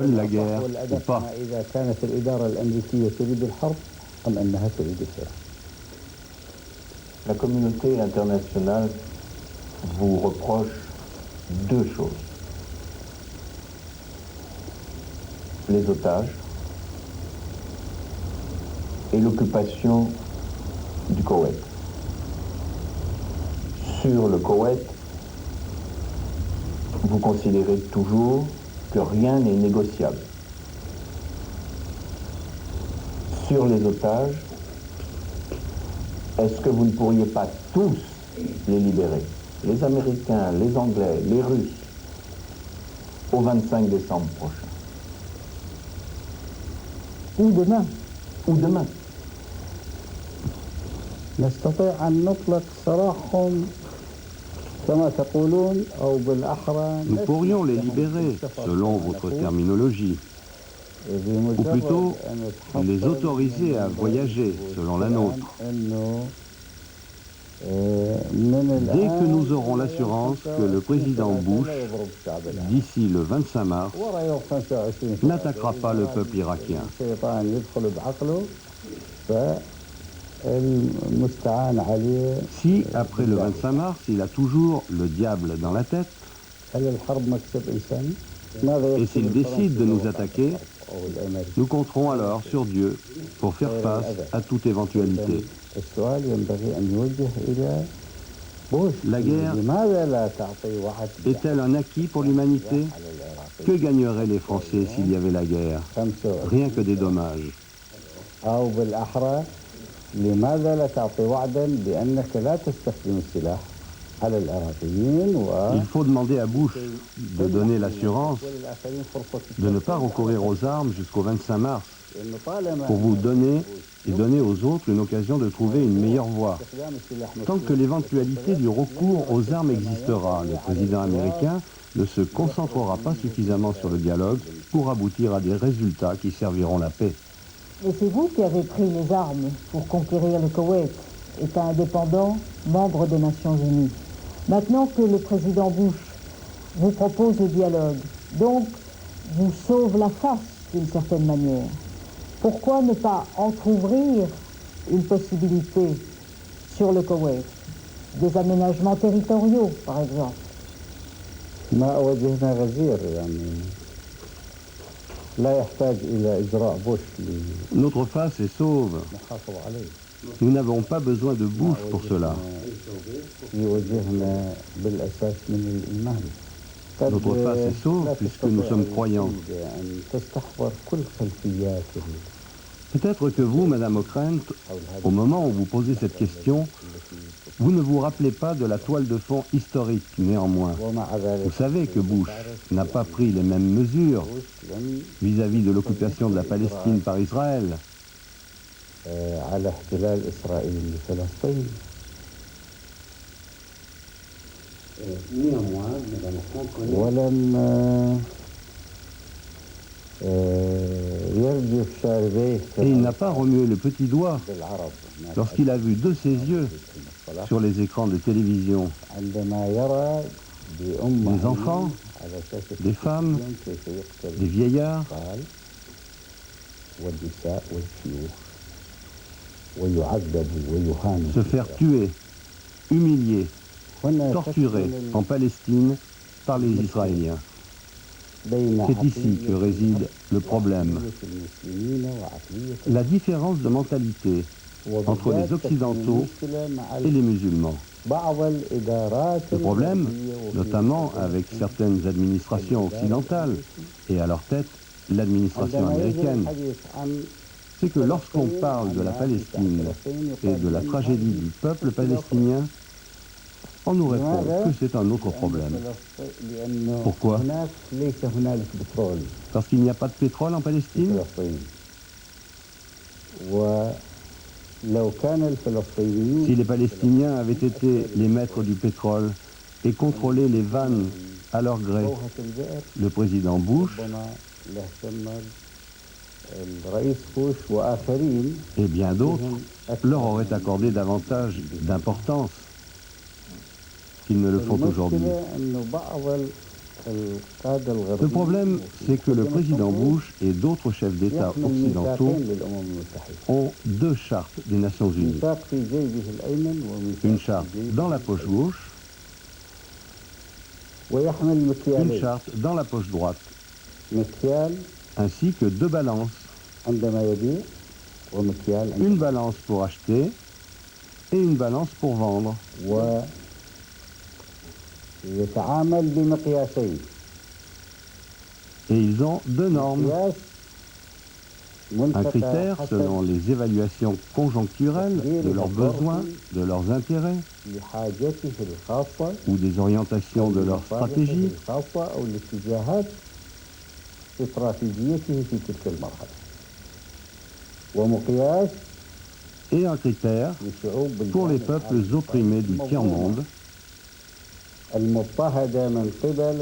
la guerre ou pas. La communauté internationale vous reproche deux choses. Les otages et l'occupation du Koweït. Sur le Koweït, vous considérez toujours que rien n'est négociable. Sur les otages, est-ce que vous ne pourriez pas tous les libérer, les Américains, les Anglais, les Russes, au 25 décembre prochain? Ou demain. Ou demain. Nous pourrions les libérer, selon votre terminologie, ou plutôt les autoriser à voyager, selon la nôtre. Dès que nous aurons l'assurance que le président Bush, d'ici le 25 mars, n'attaquera pas le peuple irakien. Si, après le 25 mars, il a toujours le diable dans la tête, et s'il décide de nous attaquer, nous compterons alors sur Dieu pour faire face à toute éventualité. La guerre est-elle un acquis pour l'humanité? Que gagneraient les Français s'il y avait la guerre? Rien que des dommages. Il faut demander à Bush de donner l'assurance de ne pas recourir aux armes jusqu'au 25 mars pour vous donner et donner aux autres une occasion de trouver une meilleure voie. Tant que l'éventualité du recours aux armes existera, le président américain ne se concentrera pas suffisamment sur le dialogue pour aboutir à des résultats qui serviront la paix. Et c'est vous qui avez pris les armes pour conquérir le Koweït, État indépendant, membre des Nations Unies. Maintenant que le président Bush vous propose le dialogue, donc vous sauve la face d'une certaine manière, pourquoi ne pas entrouvrir une possibilité sur le Koweït? Des aménagements territoriaux, par exemple. Notre face est sauve. Nous n'avons pas besoin de Bush pour cela. Notre face est sauve puisque nous sommes croyants. Peut-être que vous, Madame Ockrent, au moment où vous posez cette question, vous ne vous rappelez pas de la toile de fond historique, néanmoins. Vous savez que Bush n'a pas pris les mêmes mesures vis-à-vis de l'occupation de la Palestine par Israël. Néanmoins, Madame Ockrent et il n'a pas remué le petit doigt lorsqu'il a vu de ses yeux sur les écrans de télévision des enfants, des femmes, des vieillards se faire tuer, humilier, torturer en Palestine par les Israéliens. C'est ici que réside le problème. La différence de mentalité entre les Occidentaux et les musulmans. Le problème, notamment avec certaines administrations occidentales, et à leur tête l'administration américaine, c'est que lorsqu'on parle de la Palestine et de la tragédie du peuple palestinien, on nous répond que c'est un autre problème. Pourquoi? Parce qu'il n'y a pas de pétrole en Palestine? Si les Palestiniens avaient été les maîtres du pétrole et contrôlé les vannes à leur gré, le président Bush et bien d'autres leur auraient accordé davantage d'importance qu'ils ne le font aujourd'hui. Le problème, c'est que le président Bush et d'autres chefs d'État occidentaux ont deux chartes des Nations Unies. Une charte dans la poche gauche, une charte dans la poche droite, ainsi que deux balances. Une balance pour acheter et une balance pour vendre. Et ils ont deux normes. Un critère selon les évaluations conjoncturelles de leurs besoins, de leurs intérêts, ou des orientations de leur stratégie, et un critère pour les peuples opprimés du tiers-monde,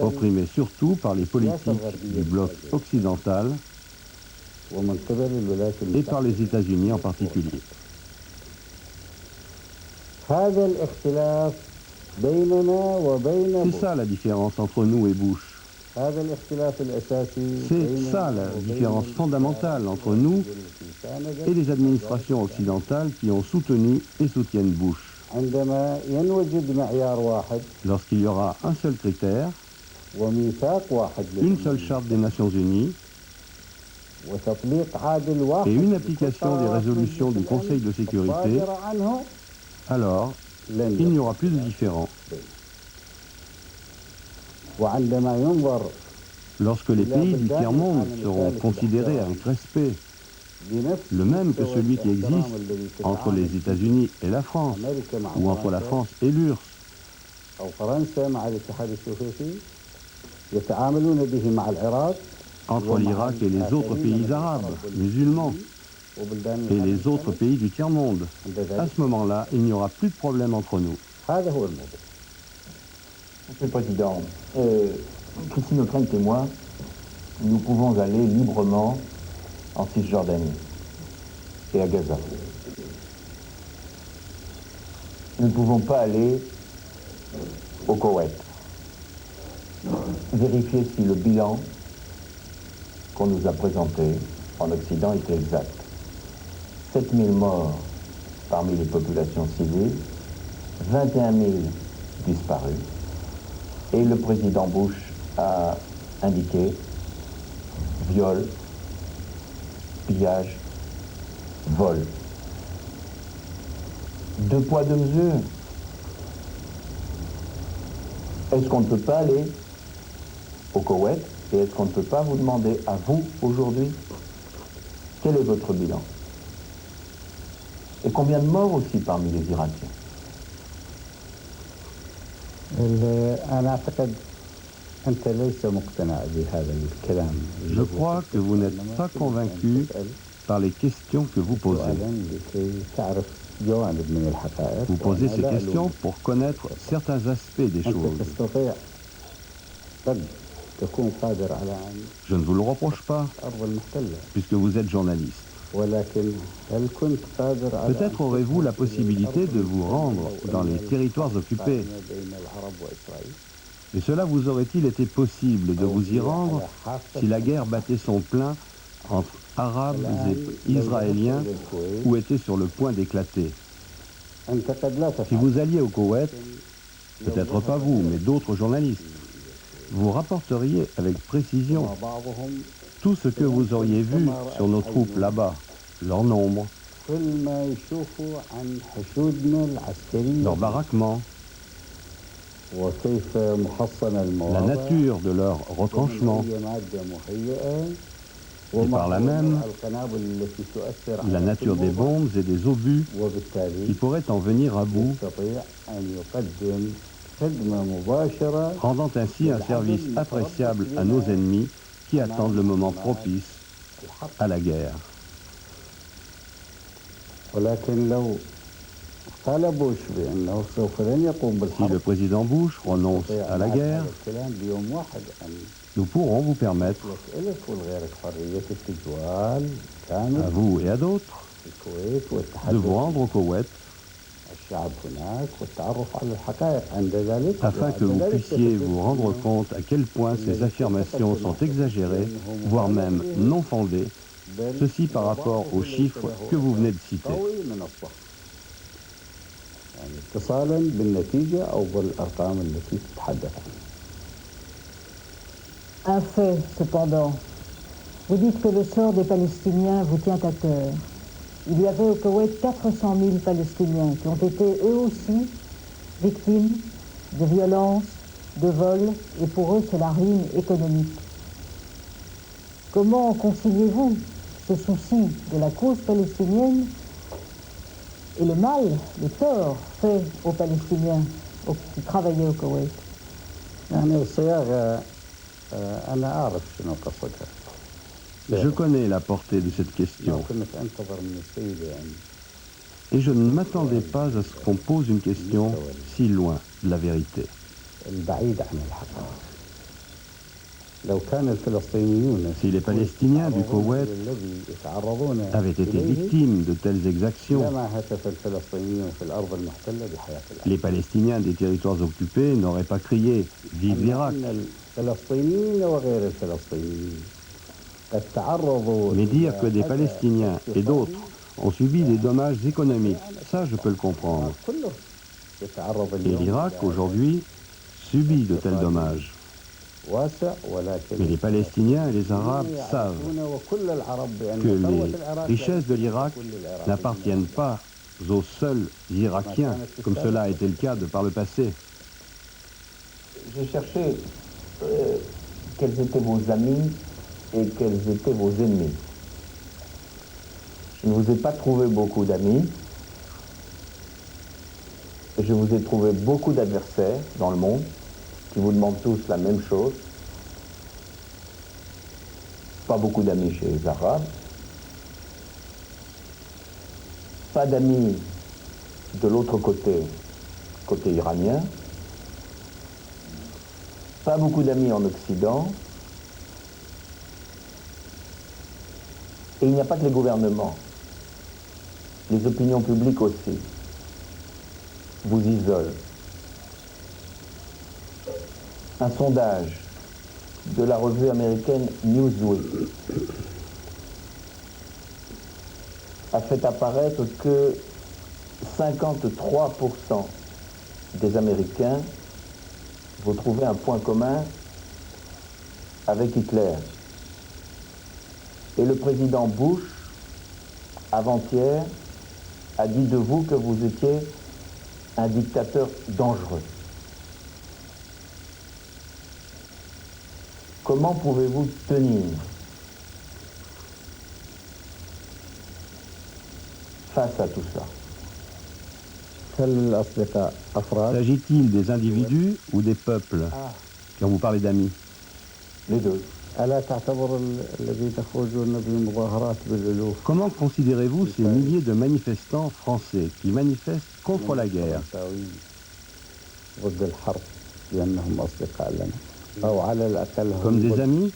opprimés surtout par les politiques du bloc occidental et par les États-Unis en particulier. C'est ça la différence entre nous et Bush. C'est ça la différence fondamentale entre nous et les administrations occidentales qui ont soutenu et soutiennent Bush. Lorsqu'il y aura un seul critère, une seule charte des Nations Unies et une application des résolutions du Conseil de sécurité, alors il n'y aura plus de différence. Lorsque les pays du tiers-monde seront considérés avec respect, le même que celui qui existe entre les États-Unis et la France, ou entre la France et l'URSS, entre l'Irak et les autres pays arabes, musulmans, et les autres pays du tiers-monde, à ce moment-là, il n'y aura plus de problème entre nous. Monsieur le Président, Christine O'Krent et moi, nous pouvons aller librement en Cisjordanie et à Gaza. Nous ne pouvons pas aller au Koweït. Vérifier si le bilan qu'on nous a présenté en Occident est exact. 7000 morts parmi les populations civiles, 21 000 disparus, et le président Bush a indiqué viol, pillage, vol. Deux poids, deux mesures. Est-ce qu'on ne peut pas aller au Koweït et est-ce qu'on ne peut pas vous demander à vous, aujourd'hui, quel est votre bilan? Et combien de morts aussi parmi les Irakiens? Je crois que vous n'êtes pas convaincu par les questions que vous posez. Vous posez ces questions pour connaître certains aspects des choses. Je ne vous le reproche pas, puisque vous êtes journaliste. Peut-être aurez-vous la possibilité de vous rendre dans les territoires occupés. Et cela vous aurait-il été possible de vous y rendre si la guerre battait son plein entre Arabes et Israéliens ou était sur le point d'éclater? Si vous alliez au Koweït, peut-être pas vous, mais d'autres journalistes, vous rapporteriez avec précision tout ce que vous auriez vu sur nos troupes là-bas, leur nombre, leur baraquement, la nature de leur retranchement, et par là même la nature des bombes et des obus qui pourraient en venir à bout, rendant ainsi un service appréciable à nos ennemis qui attendent le moment propice à la guerre. Si le président Bush renonce à la guerre, nous pourrons vous permettre, à vous et à d'autres, de vous rendre au Koweït afin que vous puissiez vous rendre compte à quel point ces affirmations sont exagérées, voire même non fondées, ceci par rapport aux chiffres que vous venez de citer. Un fait, cependant. Vous dites que le sort des Palestiniens vous tient à cœur. Il y avait au Koweït 400 000 Palestiniens qui ont été eux aussi victimes de violences, de vols, et pour eux c'est la ruine économique. Comment conciliez-vous ce souci de la cause palestinienne et le mal, le tort fait aux Palestiniens qui travaillaient au Koweït? Je connais la portée de cette question et je ne m'attendais pas à ce qu'on pose une question si loin de la vérité. Si les Palestiniens du Koweït avaient été victimes de telles exactions, les Palestiniens des territoires occupés n'auraient pas crié « Vive l'Irak !» Mais dire que des Palestiniens et d'autres ont subi des dommages économiques, ça je peux le comprendre. Et l'Irak, aujourd'hui, subit de tels dommages. Mais les Palestiniens et les Arabes savent que les richesses de l'Irak n'appartiennent pas aux seuls Irakiens, comme cela a été le cas de par le passé. J'ai cherché quels étaient vos amis et quels étaient vos ennemis. Je ne vous ai pas trouvé beaucoup d'amis. Je vous ai trouvé beaucoup d'adversaires dans le monde qui vous demandent tous la même chose. Pas beaucoup d'amis chez les Arabes. Pas d'amis de l'autre côté iranien. Pas beaucoup d'amis en Occident. Et il n'y a pas que les gouvernements. Les opinions publiques aussi vous isolent. Un sondage de la revue américaine Newsweek a fait apparaître que 53% des Américains vous trouvez un point commun avec Hitler. Et le président Bush, avant-hier, a dit de vous que vous étiez un dictateur dangereux. Comment pouvez-vous tenir face à tout ça? S'agit-il des individus ou des peuples quand vous parlez d'amis? Les deux. Comment considérez-vous ces milliers de manifestants français qui manifestent contre la guerre? Comme des amis?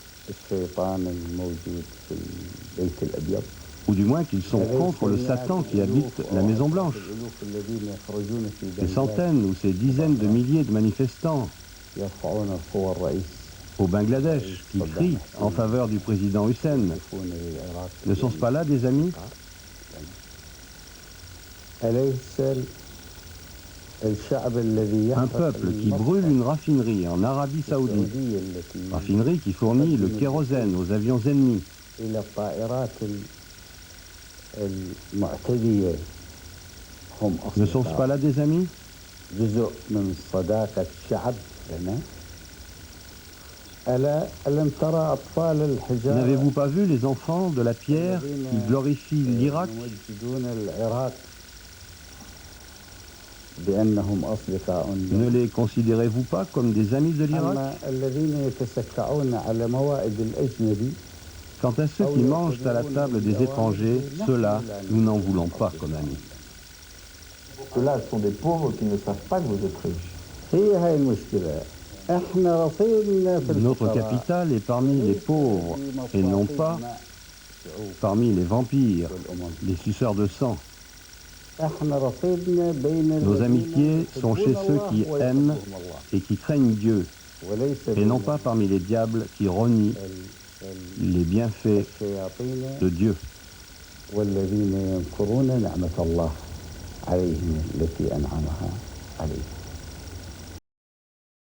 Ou du moins qu'ils sont contre le Satan qui habite la Maison Blanche? Ces centaines ou ces dizaines de milliers de manifestants au Bangladesh qui crient en faveur du président Hussein, ne sont-ce pas là des amis? Un peuple qui brûle une raffinerie en Arabie Saoudite, raffinerie qui fournit le kérosène aux avions ennemis, ne sont-ce pas là des amis? N'avez-vous pas vu les enfants de la pierre qui glorifient l'Irak? Ne les considérez-vous pas comme des amis de l'Irak? Quant à ceux qui mangent à la table des étrangers, ceux-là, nous n'en voulons pas comme amis. Ceux-là sont des pauvres qui ne savent pas que vous êtes riches. Notre capitale est parmi les pauvres et non pas parmi les vampires, les suceurs de sang. Nos amitiés sont chez ceux qui aiment et qui craignent Dieu, et non pas parmi les diables qui renient les bienfaits de Dieu. والذين ينكرون نعمة الله عليهم التي أنعمها عليهم